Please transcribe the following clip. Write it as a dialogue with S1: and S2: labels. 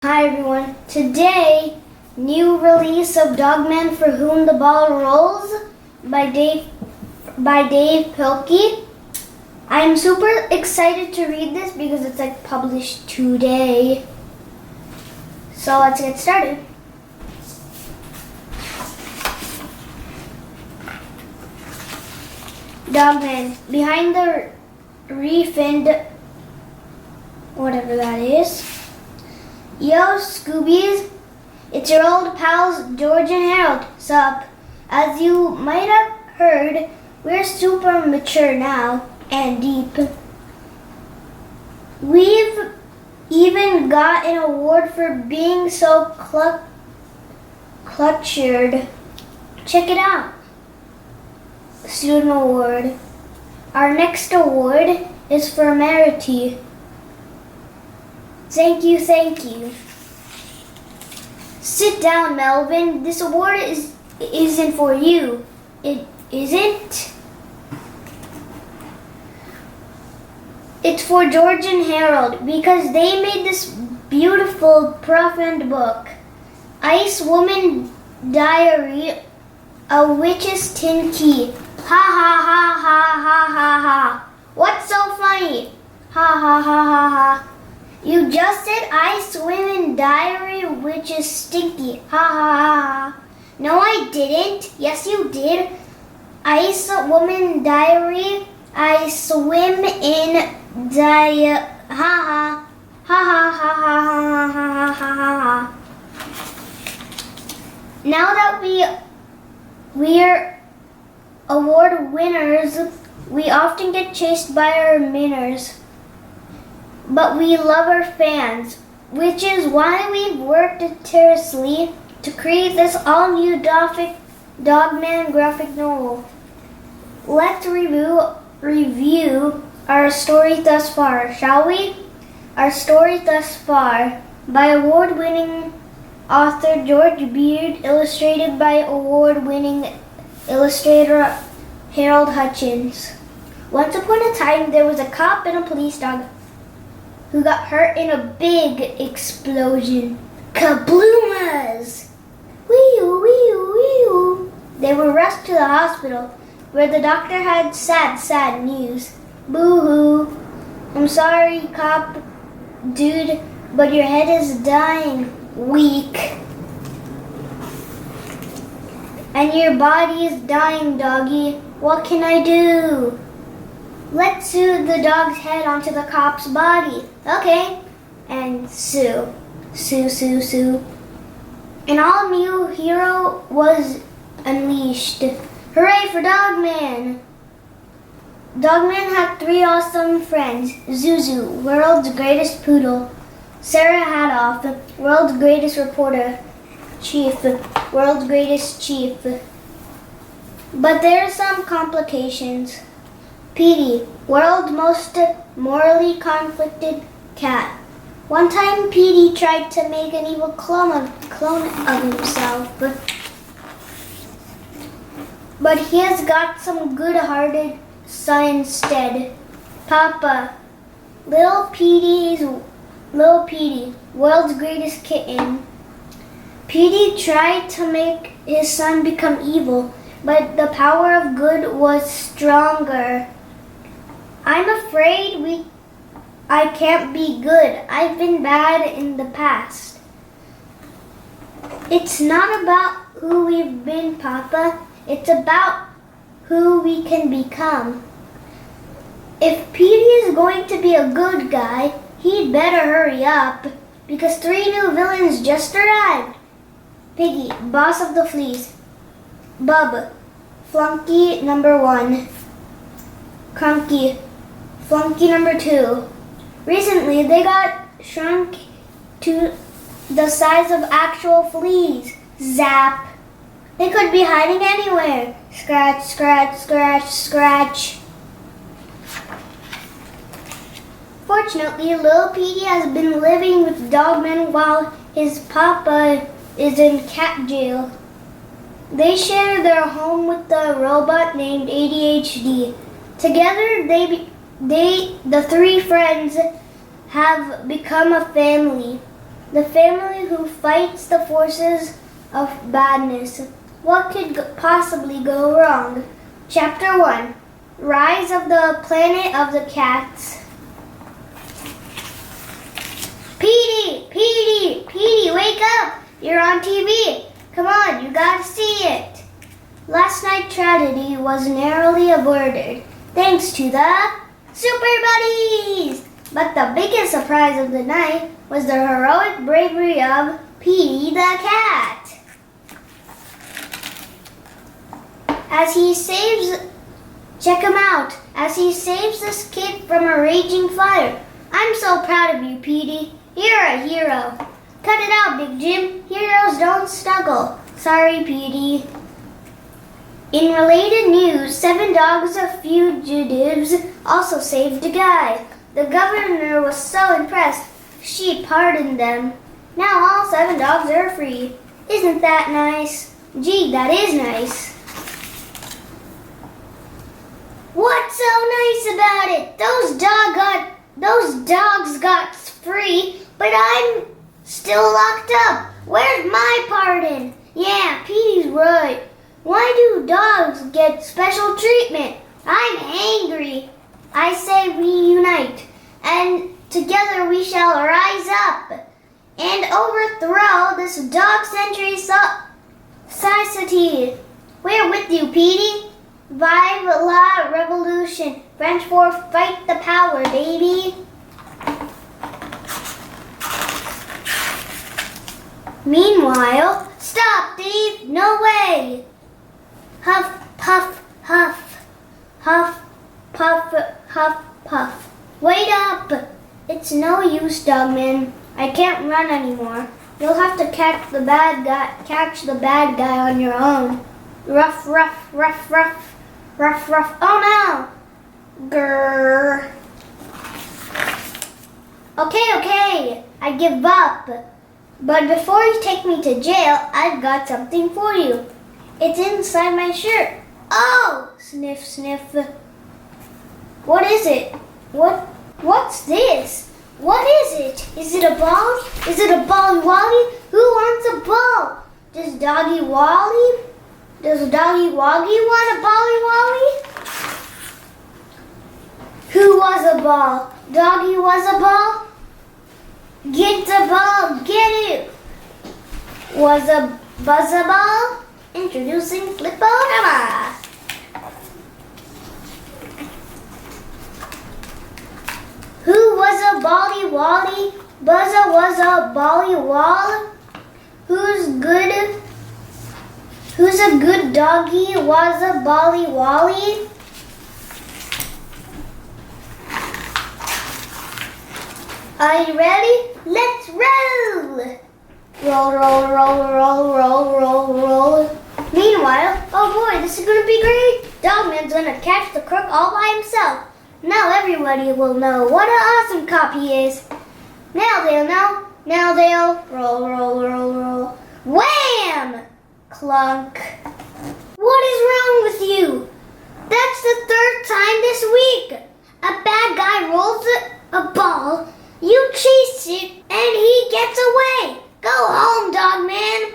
S1: Hi everyone. Today, new release of Dogman For Whom the Ball Rolls by Dave Pilkey. I'm super excited to read this because it's published today. So let's get started. Dogman, behind the refined whatever that is. Yo, Scoobies, it's your old pals George and Harold. Sup? As you might have heard, we're super mature now and deep. We've even got an award for being so clutchered. Check it out. Student award. Our next award is for Merity. Thank you, thank you. Sit down, Melvin. This award isn't for you. It isn't? It's for George and Harold because they made this beautiful profound book. Ice Woman Diary, A Witch's Tin Key. Ha ha ha ha ha ha ha. What's so funny? Ha ha ha ha ha. You just said Ice Woman Diary, which is stinky. Ha ha ha ha. No, I didn't. Yes, you did. Ice Woman Diary. I swim in ha ha. Ha ha ha ha ha ha ha ha ha. Now that we're award winners, we often get chased by our minners. But we love our fans, which is why we've worked tirelessly to create this all-new Dogman graphic novel. Let's review our story thus far, shall we? Our story thus far, by award-winning author George Beard, illustrated by award-winning illustrator Harold Hutchins. Once upon a time, there was a cop and a police dog who got hurt in a big explosion. Kabloomas! Wee-oo, wee-oo, wee-oo. They were rushed to the hospital, where the doctor had sad news. Boo-hoo. I'm sorry, cop dude, but your head is dying. Weak. And your body is dying, doggy. What can I do? Let's sew the dog's head onto the cop's body. Okay. And sew. Sew. An all-new hero was unleashed. Hooray for Dogman! Dogman had 3 awesome friends. Zuzu, world's greatest poodle. Sarah Hadoff, world's greatest reporter. Chief, world's greatest chief. But there are some complications. Petey, world's most morally conflicted cat. One time Petey tried to make an evil clone of himself. But he has got some good-hearted son instead. Papa, Little Petey, world's greatest kitten. Petey tried to make his son become evil, but the power of good was stronger. I'm afraid I can't be good. I've been bad in the past. It's not about who we've been, Papa. It's about who we can become. If Petey is going to be a good guy, he'd better hurry up, because 3 new villains just arrived. Piggy, boss of the fleas. Bub, flunky number 1. Crunky, flunky number 2. Recently, they got shrunk to the size of actual fleas. Zap. They could be hiding anywhere. Scratch, scratch, scratch, scratch. Fortunately, little Petey has been living with Dogman while his papa is in cat jail. They share their home with the robot named ADHD. Together, the 3 friends have become a family. the family who fights the forces of badness. What could possibly go wrong? Chapter 1. Rise of the Planet of the Cats. Petey, wake up! You're on TV. Come on, you gotta see it. Last night's tragedy was narrowly averted, thanks to the Super Buddies! But the biggest surprise of the night was the heroic bravery of Petey the cat. Check him out, as he saves this kid from a raging fire. I'm so proud of you, Petey. You're a hero. Cut it out, Big Jim. Heroes don't snuggle. Sorry, Petey. In related news, 7 dogs of fugitives also saved a guy. The governor was so impressed, she pardoned them. Now all 7 dogs are free. Isn't that nice? Gee, that is nice. What's so nice about it? Those dogs got free, but I'm still locked up. Where's my pardon? Yeah, Petey's right. Why do dogs get special treatment? I'm angry. I say we unite, and together we shall rise up and overthrow this dog-century society. We're with you, Petey. Vive la revolution. French for fight the power, baby. Meanwhile, stop, thief! No way! Huff, puff, huff. Huff, puff, huff, puff. Wait up! It's no use, Dogman. I can't run anymore. You'll have to catch the bad guy on your own. Ruff, ruff, ruff, ruff. Ruff, ruff. Oh no! Grrr. Okay. I give up. But before you take me to jail, I've got something for you. It's inside my shirt. Oh! Sniff, sniff. What is it? What's this? What is it? Is it a ball? Is it a Bolly Wally? Who wants a ball? Does Doggy Woggy want a Bolly Wally? Who was a ball? Doggy was a ball? Get the ball, get it! Was a buzz a ball? Introducing Flip-O-Rama. Who was a Bolly Wally? Buzza was a Bolly Wall? Who's a good doggy was a Bolly Wally? Are you ready? Let's roll! Roll, roll, roll, roll, roll, roll, roll. Meanwhile, oh boy, this is gonna be great. Dogman's gonna catch the crook all by himself. Now everybody will know what an awesome cop he is. Now they'll know. Now they'll roll, roll, roll, roll. Wham! Clunk.